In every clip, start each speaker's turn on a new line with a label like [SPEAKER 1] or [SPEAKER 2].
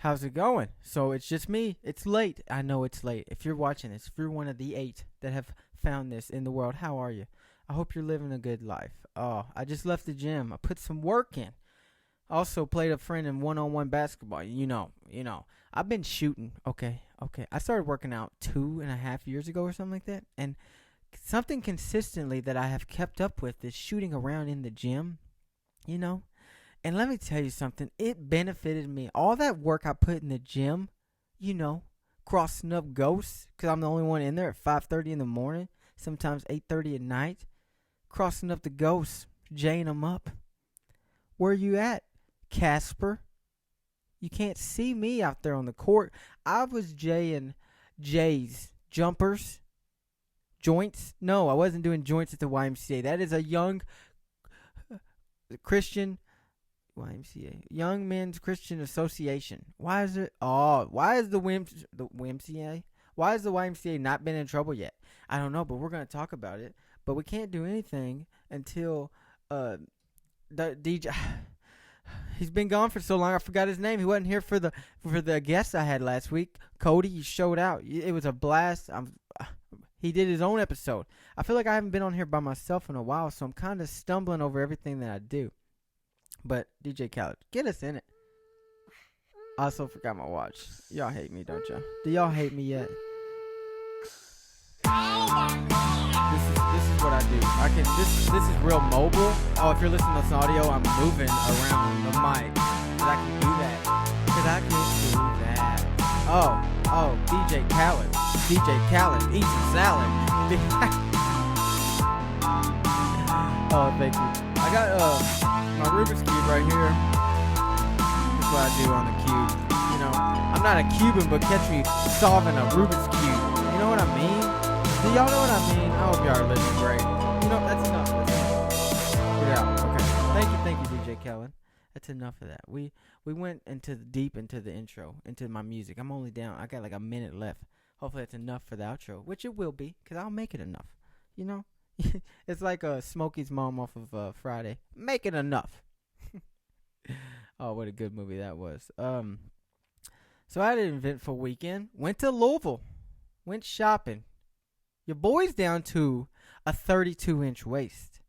[SPEAKER 1] How's it going? So it's just me. It's late. I know it's late. If you're watching this, if you're one of the 8 that have found this in the world, how are you? I hope you're living a good life. Oh, I just left the gym. I put some work in. Also played a friend in one-on-one basketball. I've been shooting. Okay. I started working out 2.5 years ago or something like that. And something consistently that I have kept up with is shooting around in the gym, you know. And let me tell you something. It benefited me. All that work I put in the gym, crossing up ghosts, because I'm the only one in there at 5:30 in the morning, sometimes 8:30 at night, crossing up the ghosts, jaying them up. Where you at, Casper? You can't see me out there on the court. I was jaying J's, jumpers, joints. No, I wasn't doing joints at the YMCA. That is a young Christian YMCA, Young Men's Christian Association. Why is it? Oh, why is the YMCA? Why has the YMCA not been in trouble yet? I don't know, but we're gonna talk about it. But we can't do anything until the DJ. He's been gone for so long. I forgot his name. He wasn't here for the guest I had last week. Cody, he showed out. It was a blast. He did his own episode. I feel like I haven't been on here by myself in a while, so I'm kind of stumbling over everything that I do. But DJ Khaled, get us in it. I also forgot my watch. Y'all hate me, don't y'all? Do y'all hate me yet? This is what I do. This is real mobile. Oh, if you're listening to this audio, I'm moving around the mic. Cause I can do that. Oh, DJ Khaled, eat some salad. Oh, thank you. I got my Rubik's Cube right here. That's what I do on the cube. I'm not a Cuban, but catch me solving a Rubik's Cube. You know what I mean? Do y'all know what I mean? I hope y'all are living great. That's enough. Yeah, okay. Thank you, DJ Kellen. That's enough of that. We went deep into the intro, into my music. I'm only down. I got like a minute left. Hopefully that's enough for the outro, which it will be, because I'll make it enough. It's like Smokey's mom off of Friday. Make it enough. Oh, what a good movie that was. So I had an eventful weekend. Went to Louisville. Went shopping. Your boy's down to a 32-inch waist.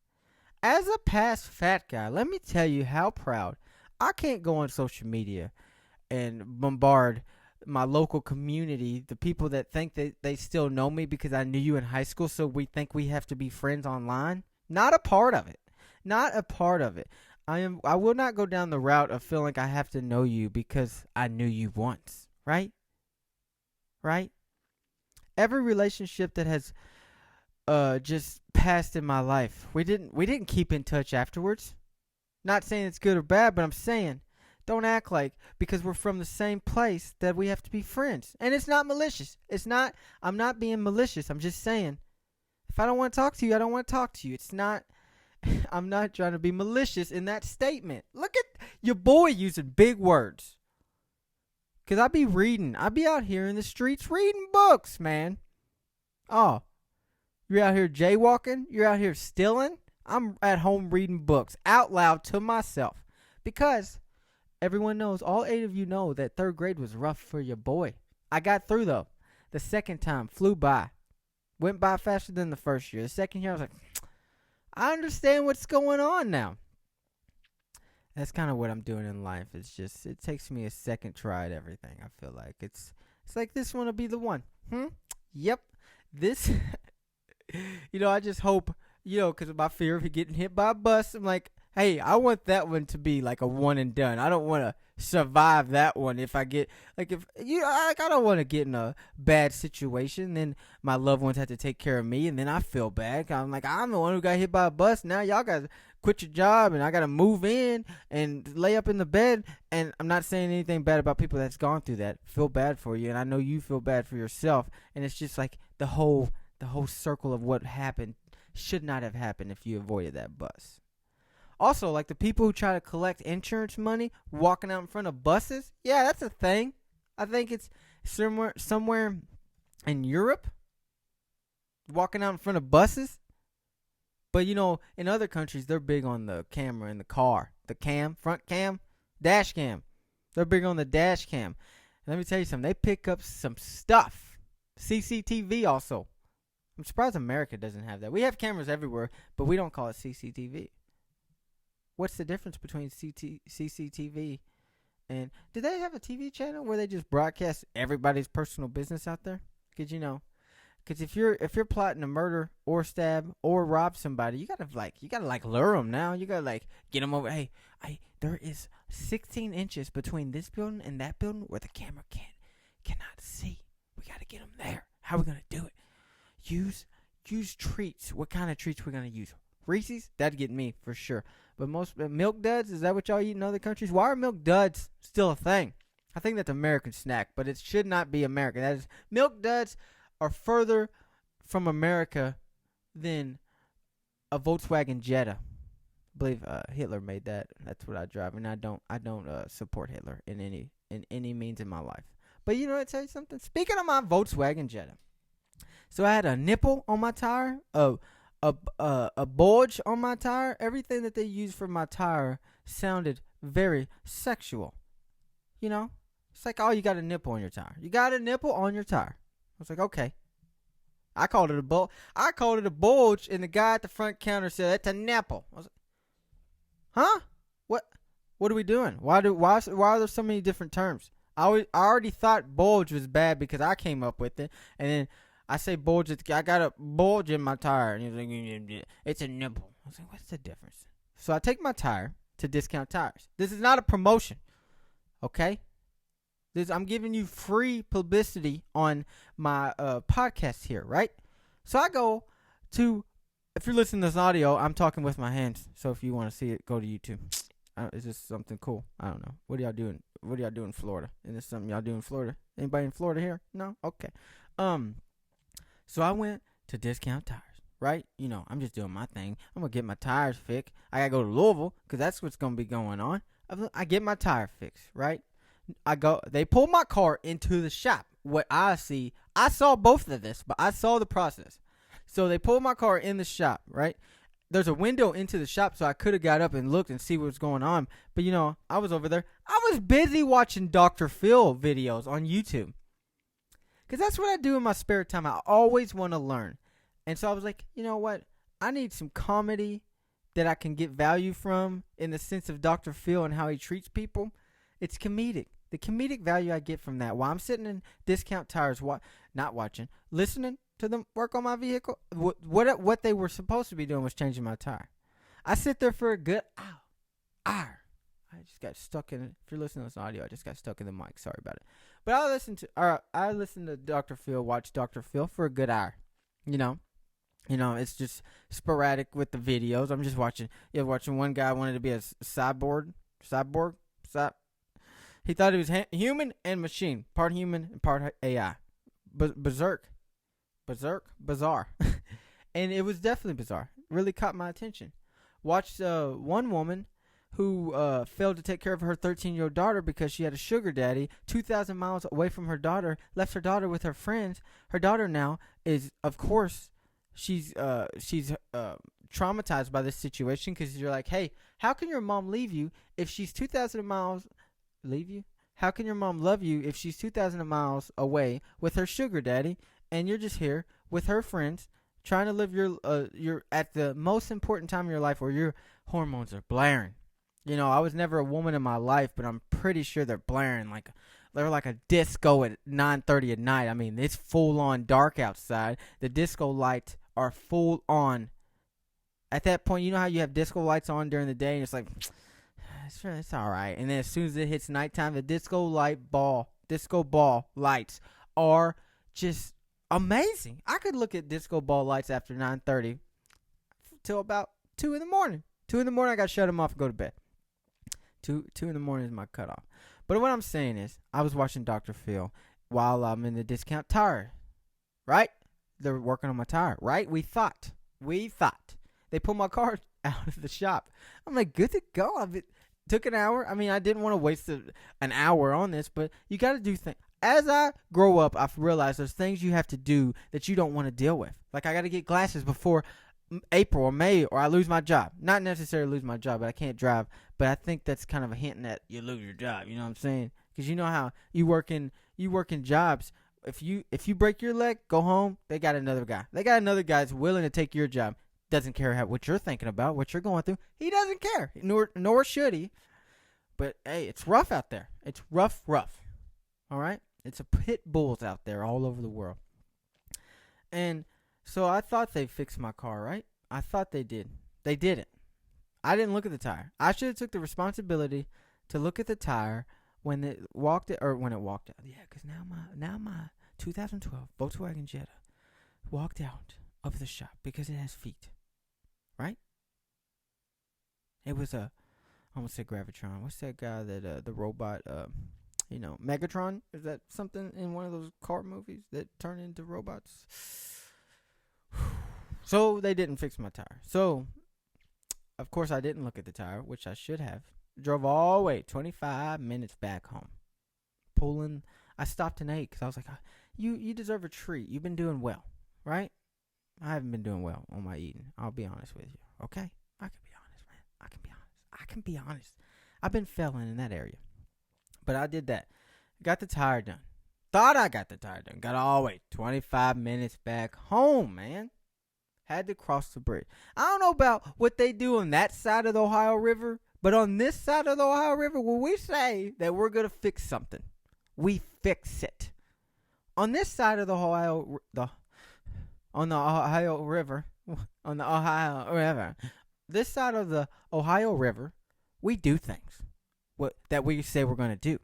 [SPEAKER 1] As a past fat guy, let me tell you how proud. I can't go on social media and bombard my local community, the people that think that they still know me because I knew you in high school, so we think we have to be friends online. Not a part of it. I will not go down the route of feeling like I have to know you because I knew you once, right? Every relationship that has just passed in my life, we didn't keep in touch afterwards. Not saying it's good or bad, but I'm saying don't act like because we're from the same place that we have to be friends. And it's not malicious. I'm not being malicious. I'm just saying if I don't want to talk to you, I don't want to talk to you. It's not I'm not trying to be malicious in that statement. Look at your boy using big words. Cause I be out here in the streets reading books, man. Oh, you're out here jaywalking? You're out here stealing? I'm at home reading books out loud to myself. Because everyone knows, all 8 of you know that 3rd grade was rough for your boy. I got through though. The second time flew by. Went by faster than the first year. The second year I was like, I understand what's going on now. That's kind of what I'm doing in life. It's just, it takes me a second try at everything. I feel like it's like this one will be the one. Yep. This, I just hope, because of my fear of getting hit by a bus. I'm like, hey, I want that one to be like a one and done. I don't want to survive that one. If I get, I don't want to get in a bad situation. Then my loved ones have to take care of me, and then I feel bad. I'm like, I'm the one who got hit by a bus. Now y'all got to quit your job, and I got to move in and lay up in the bed. And I'm not saying anything bad about people that's gone through that. Feel bad for you, and I know you feel bad for yourself. And it's just like the whole circle of what happened should not have happened if you avoided that bus. Also, like the people who try to collect insurance money walking out in front of buses. Yeah, that's a thing. I think it's somewhere in Europe. Walking out in front of buses. But, in other countries, they're big on the camera in the car. The cam, front cam, dash cam. They're big on the dash cam. And let me tell you something. They pick up some stuff. CCTV also. I'm surprised America doesn't have that. We have cameras everywhere, but we don't call it CCTV. What's the difference between CCTV and... Do they have a TV channel where they just broadcast everybody's personal business out there? Because, you know... Because if you're plotting to murder or stab or rob somebody, you gotta lure them now. You gotta get them over. Hey, there is 16 inches between this building and that building where the camera cannot see. We gotta get them there. How are we gonna do it? Use treats. What kind of treats we gonna use? Reese's? That'd get me for sure. But most milk duds, is that what y'all eat in other countries? Why are milk duds still a thing? I think that's an American snack, but it should not be American. That is, milk duds are further from America than a Volkswagen Jetta. I believe Hitler made that. That's what I drive, and I don't support Hitler in any means in my life. But you know what? Tell you something. Speaking of my Volkswagen Jetta, so I had a nipple on my tire, a bulge on my tire. Everything that they used for my tire sounded very sexual. You know, it's like, oh, you got a nipple on your tire. You got a nipple on your tire. I was like, okay. I called it a bulge, and the guy at the front counter said, "That's a nipple." I was like, huh? What are we doing? Why are there so many different terms? I already thought bulge was bad because I came up with it, and then I say bulge. I got a bulge in my tire, and he's like, "It's a nipple." I was like, what's the difference? So I take my tire to Discount Tires. This is not a promotion, okay? I'm giving you free publicity on my podcast here, right? So I go to, if you're listening to this audio, I'm talking with my hands. So if you want to see it, go to YouTube. Is this something cool? I don't know. What are y'all doing? What do y'all do in Florida? Is this something y'all do in Florida? Anybody in Florida here? No? Okay. So I went to Discount Tires, right? You know, I'm just doing my thing. I'm going to get my tires fixed. I got to go to Louisville because that's what's going to be going on. I get my tire fixed, right? They pull my car into the shop. What I saw both of this, but I saw the process. So they pulled my car in the shop, right? There's a window into the shop, so I could have got up and looked and see what was going on. But, you know, I was over there. I was busy watching Dr. Phil videos on YouTube. Because that's what I do in my spare time. I always want to learn. And so I was like, you know what? I need some comedy that I can get value from in the sense of Dr. Phil and how he treats people. It's comedic. The comedic value I get from that while I'm sitting in Discount Tires, listening to them work on my vehicle. What they were supposed to be doing was changing my tire. I sit there for a good hour. I just got stuck in it. If you're listening to this audio, I just got stuck in the mic. Sorry about it. But I listen to Dr. Phil, watch Dr. Phil for a good hour. You know, it's just sporadic with the videos. I'm just watching. Watching one guy wanted to be a cyborg. He thought he was human and machine, part human and part AI. Bizarre. And it was definitely bizarre. Really caught my attention. Watched one woman who failed to take care of her 13-year-old daughter because she had a sugar daddy 2,000 miles away from her daughter, left her daughter with her friends. Her daughter now is, of course, she's traumatized by this situation because you're like, hey, how can your mom leave you if she's 2,000 miles... Leave you? How can your mom love you if she's 2,000 miles away with her sugar daddy and you're just here with her friends trying to live your at the most important time of your life where your hormones are blaring? You know, I was never a woman in my life, but I'm pretty sure they're blaring they're like a disco at 9:30 at night. I mean, it's full on dark outside. The disco lights are full on. At that point, you know how you have disco lights on during the day and it's like, it's all right. And then as soon as it hits nighttime, the disco ball lights are just amazing. I could look at disco ball lights after 9:30 till about 2 in the morning. 2 in the morning, I got to shut them off and go to bed. 2 in the morning is my cutoff. But what I'm saying is, I was watching Dr. Phil while I'm in the Discount Tire, right? They're working on my tire, right? We thought. They pulled my car out of the shop. I'm like, good to go. Took an hour. I mean, I didn't want to waste an hour on this, but you got to do things. As I grow up, I've realized there's things you have to do that you don't want to deal with. Like I got to get glasses before April or May or I lose my job. Not necessarily lose my job, but I can't drive But I think that's kind of a hint that you lose your job. You know what I'm saying? Because you know how you work in jobs. If you break your leg, go home. They got another guy. They got another guy that's willing to take your job. Doesn't care what you're thinking about, what you're going through. He doesn't care, nor should he. But hey, it's rough out there. It's rough. All right, it's a pit bulls out there all over the world. And so I thought they fixed my car, right? I thought they did. They didn't. I didn't look at the tire. I should have took the responsibility to look at the tire when it walked out. Yeah, because now my 2012 Volkswagen Jetta walked out of the shop because it has feet, right? It was I almost said Gravitron. What's that guy that the robot? Megatron. Is that something in one of those car movies that turn into robots? So they didn't fix my tire. So, of course, I didn't look at the tire, which I should have. Drove all the way 25 minutes back home. I stopped and ate because I was like, you deserve a treat. You've been doing well, right? I haven't been doing well on my eating. I'll be honest with you, okay? I can be honest, man. I can be honest. I've been failing in that area. But I did that. Got the tire done. Thought I got the tire done. Got all the way 25 minutes back home, man. Had to cross the bridge. I don't know about what they do on that side of the Ohio River, but on this side of the Ohio River, when we say that we're going to fix something, we fix it. On this side of the Ohio River, this side of the Ohio River, we do things that we say we're going to do.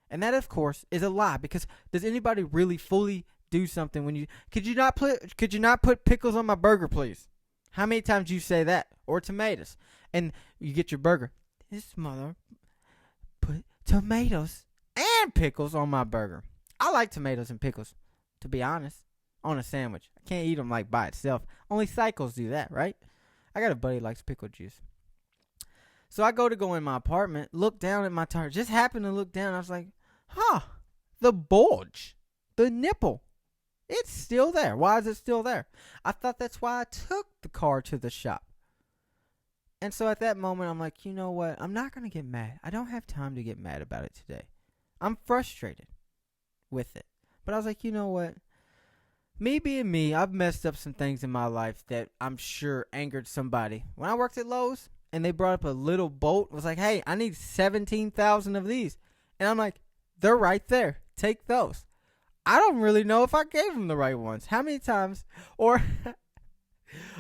[SPEAKER 1] And that, of course, is a lie, because does anybody really fully do something when you could you not put pickles on my burger, please? How many times you say that? Or tomatoes. And you get your burger. This mother put tomatoes and pickles on my burger. I like tomatoes and pickles, to be honest, on a sandwich. I can't eat them like by itself. Only psychos do that, right? I got a buddy who likes pickle juice. So I go in my apartment, look down at my tire. Just happened to look down. I was like, the bulge, the nipple, it's still there. Why is it still there? I thought that's why I took the car to the shop. And so at that moment, I'm like, you know what? I'm not going to get mad. I don't have time to get mad about it today. I'm frustrated with it. But I was like, you know what? Me being me, I've messed up some things in my life that I'm sure angered somebody. When I worked at Lowe's and they brought up a little bolt, it was like, hey, I need 17,000 of these. And I'm like, they're right there. Take those. I don't really know if I gave them the right ones. How many times? Or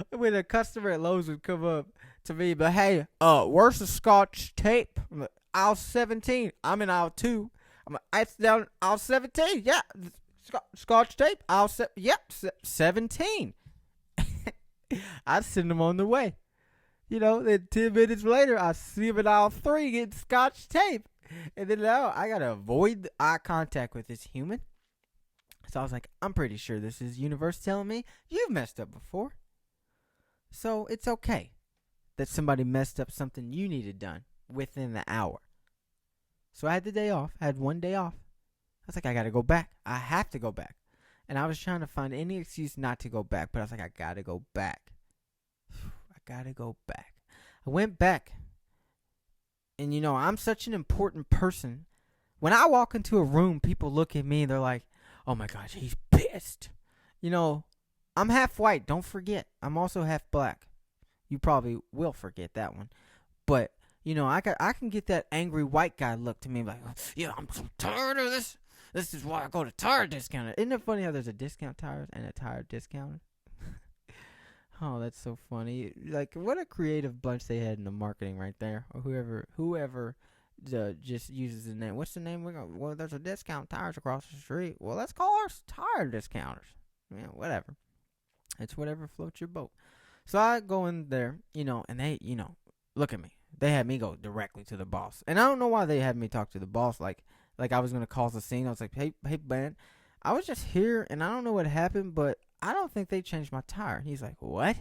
[SPEAKER 1] when a customer at Lowe's would come up to me, but hey, where's the Scotch tape? I'm like, aisle 17. I'm in aisle 2. I'm like, it's down aisle 17. Yeah, Scotch tape. Aisle 17. I'd send them on the way. You know, then 10 minutes later, I see him in aisle 3 getting Scotch tape. And then now I got to avoid eye contact with this human. So I was like, I'm pretty sure this is universe telling me you've messed up before. So it's okay that somebody messed up something you needed done within the hour. So I had the day off. I had one day off. I was like, I got to go back. I have to go back. And I was trying to find any excuse not to go back. But I was like, I got to go back. I got to go back. I went back. And, you know, I'm such an important person. When I walk into a room, people look at me and they're like, oh, my gosh, he's pissed. You know, I'm half white. Don't forget. I'm also half black. You probably will forget that one. But, you know, I can get that angry white guy look to me like, yeah, I'm so tired of this. This is why I go to tire discounter. Isn't it funny how there's a discount tires and a tire discounter? Oh, that's so funny. Like, what a creative bunch they had in the marketing right there. Or whoever just uses the name. What's the name? Well, there's a discount tires across the street. Well, let's call ours tire discounters. Yeah, whatever. It's whatever floats your boat. So I go in there, you know, and they, you know, look at me. They had me go directly to the boss. And I don't know why they had me talk to the boss like I was going to cause a scene. I was like, hey, man, I was just here, and I don't know what happened, but I don't think they changed my tire. He's like, what?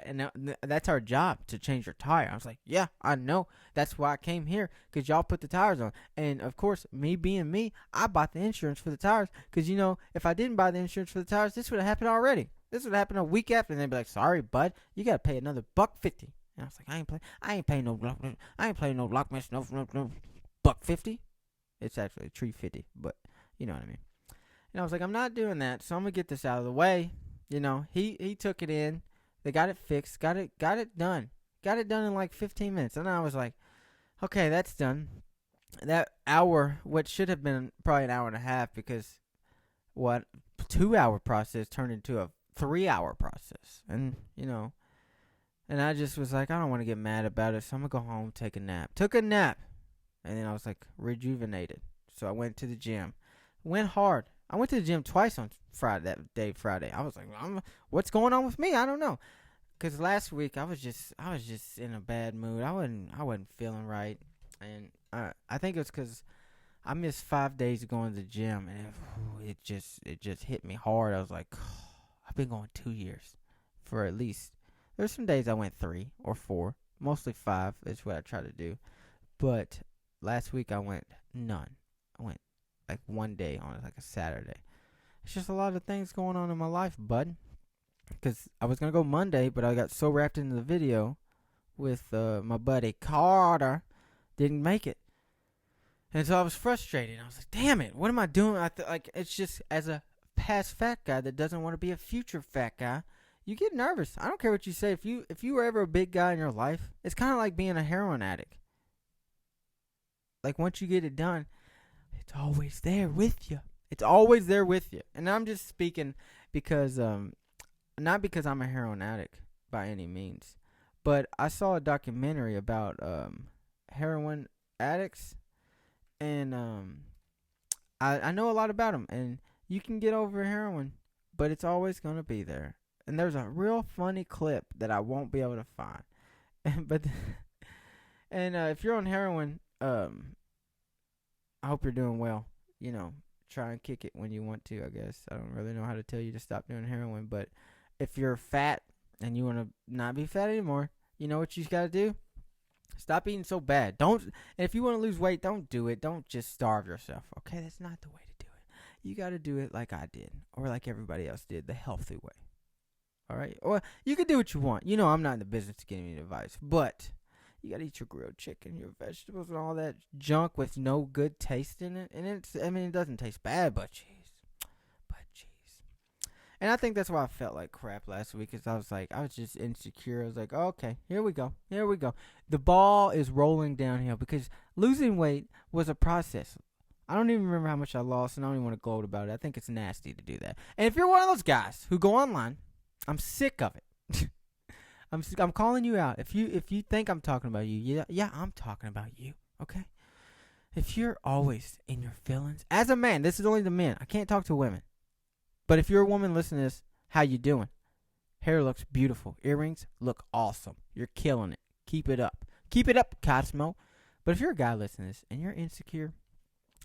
[SPEAKER 1] And now, that's our job, to change your tire. I was like, yeah, I know. That's why I came here, because y'all put the tires on. And, of course, me being me, I bought the insurance for the tires, because, you know, if I didn't buy the insurance for the tires, this would have happened already. This would happen a week after, and they'd be like, sorry, bud, you got to pay another $1.50. And I was like, I ain't paying no I ain't playing no locksmith, no $1.50. It's actually $3.50, but you know what I mean. And I was like, I'm not doing that, so I'm gonna get this out of the way. He took it in. They got it fixed. Got it done. Got it done in like 15 minutes. And I was like, okay, that's done. That hour, what should have been probably an hour and a half, because 2-hour process turned into a 3-hour process. And and I just was like, I don't want to get mad about it, so I'm gonna go home, take a nap. Took a nap, and then I was like rejuvenated. So I went to the gym, went hard. I went to the gym twice on Friday. I was like, what's going on with me? I don't know. Cause last week I was just in a bad mood. I wasn't feeling right, and I think it was cause I missed 5 days of going to the gym, and it just hit me hard. I was like, I've been going 2 years for at least. There's some days I went 3 or 4, mostly 5 is what I try to do. But last week I went none. I went like 1 day on like a Saturday. It's just a lot of things going on in my life, bud. Because I was going to go Monday, but I got so wrapped into the video with my buddy Carter, didn't make it. And so I was frustrated. I was like, damn it, what am I doing? It's just, as a past fat guy that doesn't want to be a future fat guy, you get nervous. I don't care what you say. If you were ever a big guy in your life, it's kind of like being a heroin addict. Like, once you get it done, it's always there with you. It's always there with you. And I'm just speaking because, not because I'm a heroin addict by any means, but I saw a documentary about heroin addicts, and I know a lot about them. And you can get over heroin, but it's always going to be there. And there's a real funny clip that I won't be able to find. If you're on heroin, I hope you're doing well. Try and kick it when you want to, I guess. I don't really know how to tell you to stop doing heroin, but if you're fat and you want to not be fat anymore, you know what you got to do? Stop eating so bad. If you want to lose weight, don't do it. Don't just starve yourself, okay? That's not the way to do it. You got to do it like I did, or like everybody else did, the healthy way. All right? Or you can do what you want. I'm not in the business of giving you advice, but you gotta eat your grilled chicken, your vegetables, and all that junk with no good taste in it. And it doesn't taste bad, but jeez. And I think that's why I felt like crap last week, because I was just insecure. I was like, oh, okay, here we go. The ball is rolling downhill, because losing weight was a process. I don't even remember how much I lost, and I don't even want to gloat about it. I think it's nasty to do that. And if you're one of those guys who go online, I'm sick of it. I'm calling you out. If you think I'm talking about you, yeah, I'm talking about you, okay? If you're always in your feelings, as a man, this is only the men. I can't talk to women. But if you're a woman listening to this, how you doing? Hair looks beautiful. Earrings look awesome. You're killing it. Keep it up. Keep it up, Cosmo. But if you're a guy listening to this and you're insecure,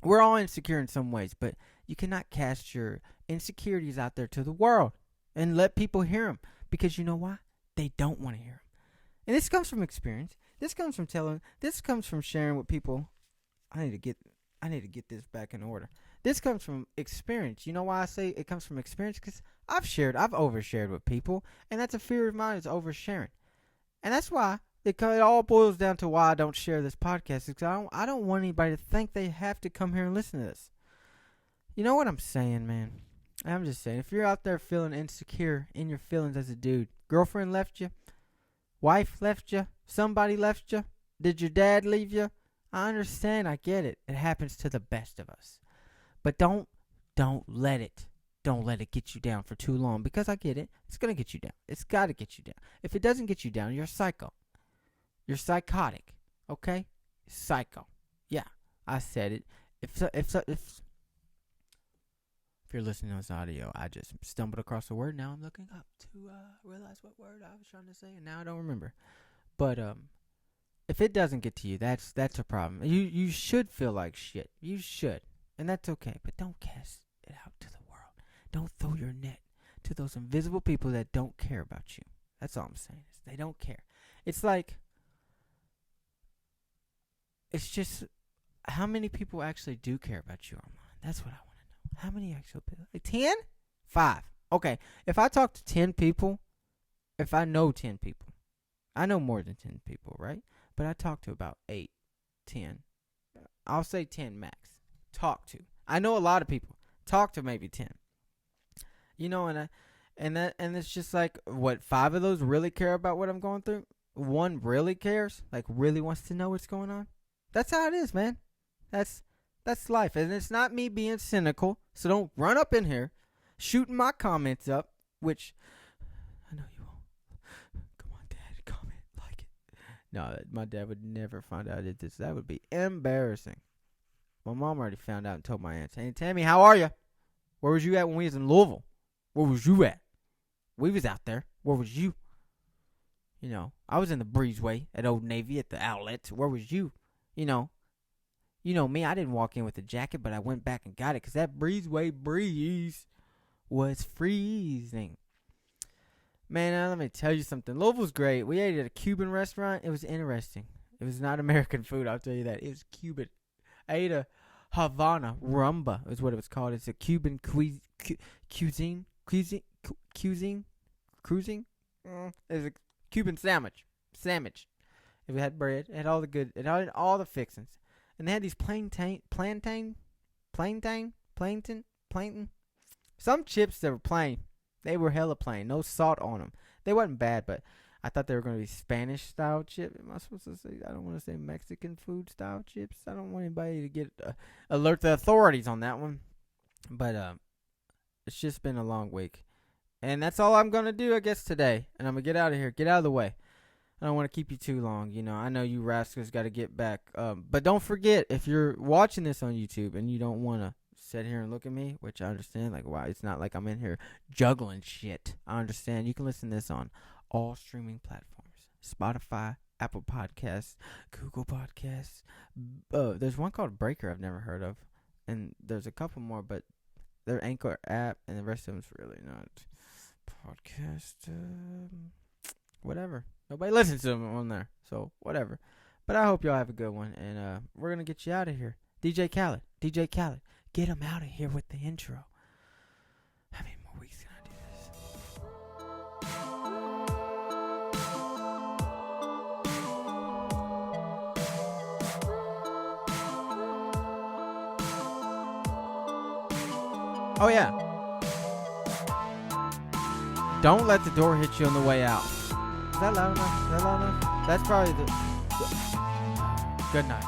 [SPEAKER 1] we're all insecure in some ways, but you cannot cast your insecurities out there to the world and let people hear them, because you know why? They don't want to hear them. And this comes from experience. This comes from sharing with people. I need to get this back in order. This comes from experience. You know why I say it comes from experience? Because I've overshared with people, and that's a fear of mine, is oversharing. And that's why it all boils down to why I don't share this podcast, because I don't want anybody to think they have to come here and listen to this. You know what I'm saying, man? I'm just saying, if you're out there feeling insecure in your feelings as a dude, girlfriend left you, wife left you, somebody left you, did your dad leave you? I understand, I get it. It happens to the best of us. But don't let it get you down for too long, because I get it. It's going to get you down. It's got to get you down. If it doesn't get you down, you're a psycho. You're psychotic, okay? Psycho. Yeah, I said it. If you're listening to this audio, I just stumbled across a word. Now I'm looking up to realize what word I was trying to say, and now I don't remember. But if it doesn't get to you, that's a problem. You should feel like shit. You should. And that's okay, but don't cast it out to the world. Don't throw your net to those invisible people that don't care about you. That's all I'm saying. They don't care. It's just, how many people actually do care about you online? That's what I want to know. How many actual people? 10? 5. Okay, if I talk to 10 people, if I know 10 people, I know more than 10 people, right? But I talk to about 8, 10. I'll say 10 max. Talk to. I know a lot of people. Talk to maybe 10. You know, and it's just like, what, 5 of those really care about what I'm going through? One really cares, like really wants to know what's going on. That's how it is, man. That's life, and it's not me being cynical. So don't run up in here, shooting my comments up, which I know you won't. Come on, Dad, comment, like it. No, my dad would never find out I did this. That would be embarrassing. My mom already found out and told my aunt, "Hey, Tammy, how are you? Where was you at when we was in Louisville? Where was you at? We was out there. Where was you? You know, I was in the breezeway at Old Navy at the outlets. Where was you? You know me, I didn't walk in with a jacket, but I went back and got it because that breezeway breeze was freezing. Man, let me tell you something. Louisville's great. We ate at a Cuban restaurant. It was interesting. It was not American food, I'll tell you that. It was Cuban. I ate a Havana rumba is what it was called. It's a Cuban cuisine. It's a Cuban sandwich. It had bread. It had all the good. It had all the fixings. And they had these plantain. Some chips that were plain. They were hella plain. No salt on them. They wasn't bad, but I thought they were going to be Spanish style chips. Am I supposed to say? I don't want to say Mexican food style chips. I don't want anybody to get alert the authorities on that one. But it's just been a long week. And that's all I'm going to do, I guess, today. And I'm going to get out of here. Get out of the way. I don't want to keep you too long. You know, I know you rascals got to get back. But don't forget, if you're watching this on YouTube and you don't want to sit here and look at me, which I understand, like, wow, it's not like I'm in here juggling shit. I understand. You can listen to this on all streaming platforms. Spotify, Apple Podcasts, Google Podcasts. There's one called Breaker I've never heard of. And there's a couple more, but they're Anchor app, and the rest of them's really not podcast. Whatever. Nobody listens to them on there, so whatever. But I hope y'all have a good one, and we're going to get you out of here. DJ Khaled, get him out of here with the intro. How many more weeks can I do this? Oh, yeah. Don't let the door hit you on the way out. Is that loud enough? That's probably the... Good night.